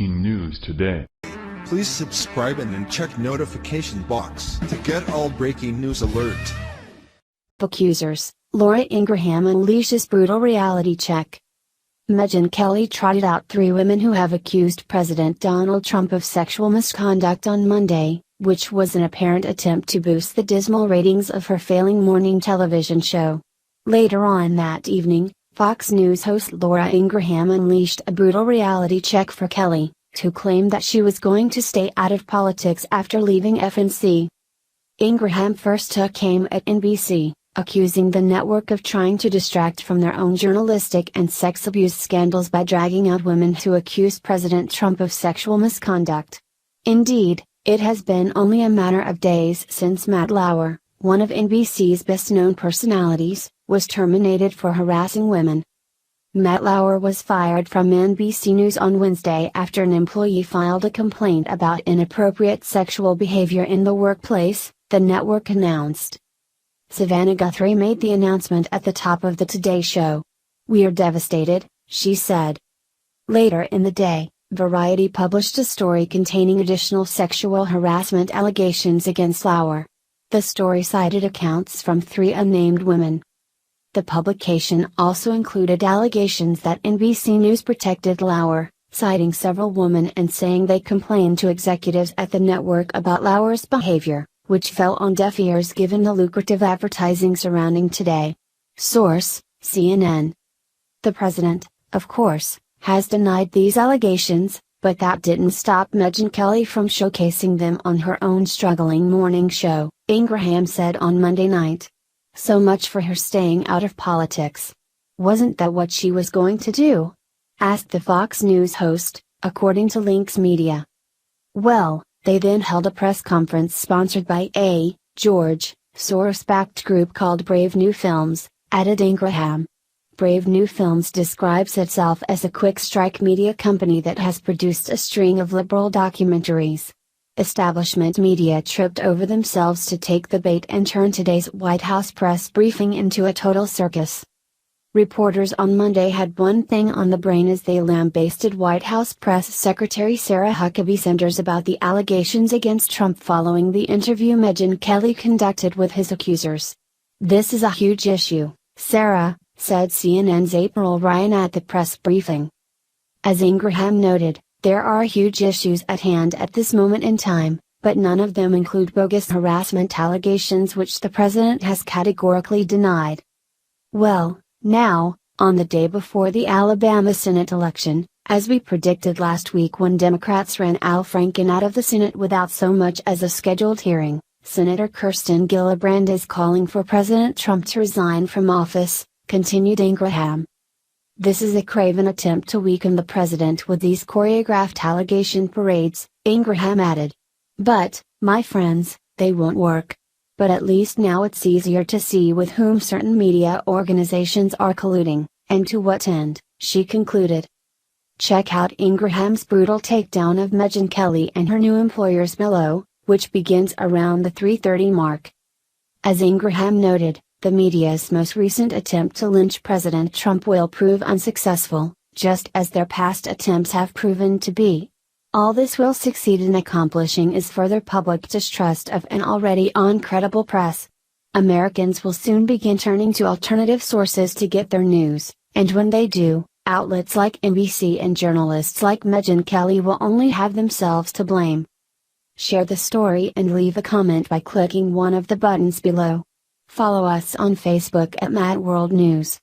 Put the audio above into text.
breaking news today. Please subscribe and then check notification box to get all breaking news alert. Accusers, Laura Ingraham unleashes brutal reality check. Megyn Kelly trotted out 3 women who have accused President Donald Trump of sexual misconduct on Monday, which was an apparent attempt to boost the dismal ratings of her failing morning television show. Later on that evening, Fox News host Laura Ingraham unleashed a brutal reality check for Kelly, who claimed that she was going to stay out of politics after leaving FNC. Ingraham first took aim at NBC, accusing the network of trying to distract from their own journalistic and sex abuse scandals by dragging out women who accuse President Trump of sexual misconduct. Indeed, it has been only a matter of days since Matt Lauer, one of NBC's best-known personalities, was terminated for harassing women. Matt Lauer was fired from NBC News on Wednesday after an employee filed a complaint about inappropriate sexual behavior in the workplace, the network announced. Savannah Guthrie made the announcement at the top of the Today Show. "We are devastated," she said. Later in the day, Variety published a story containing additional sexual harassment allegations against Lauer. The story cited accounts from 3 unnamed women. The publication also included allegations that NBC News protected Lauer, citing several women and saying they complained to executives at the network about Lauer's behavior, which fell on deaf ears given the lucrative advertising surrounding Today. Source: CNN. The president, of course, has denied these allegations, but that didn't stop Megyn Kelly from showcasing them on her own struggling morning show, Ingraham said on Monday night. So much for her staying out of politics. Wasn't that what she was going to do? Asked the Fox News host, according to Lynx Media. Well, they then held a press conference sponsored by a George Soros-backed group called Brave New Films, added Ingraham. Brave New Films describes itself as a quick-strike media company that has produced a string of liberal documentaries. Establishment media tripped over themselves to take the bait and turn today's White House press briefing into a total circus. Reporters on Monday had one thing on the brain as they lambasted White House Press Secretary Sarah Huckabee Sanders about the allegations against Trump following the interview Megyn Kelly conducted with his accusers. "This is a huge issue," Sarah said CNN's April Ryan at the press briefing. As Ingraham noted, there are huge issues at hand at this moment in time, but none of them include bogus harassment allegations which the president has categorically denied. Well, now, on the day before the Alabama Senate election, as we predicted last week when Democrats ran Al Franken out of the Senate without so much as a scheduled hearing, Senator Kirsten Gillibrand is calling for President Trump to resign from office, continued Ingraham. "This is a craven attempt to weaken the president with these choreographed allegation parades," Ingraham added. "But, my friends, they won't work. But at least now it's easier to see with whom certain media organizations are colluding, and to what end," she concluded. Check out Ingraham's brutal takedown of Megyn Kelly and her new employers below, which begins around the 3:30 mark. As Ingraham noted, the media's most recent attempt to lynch President Trump will prove unsuccessful, just as their past attempts have proven to be. All this will succeed in accomplishing is further public distrust of an already uncredible press. Americans will soon begin turning to alternative sources to get their news, and when they do, outlets like NBC and journalists like Megyn Kelly will only have themselves to blame. Share the story and leave a comment by clicking one of the buttons below. Follow us on Facebook at Mad World News.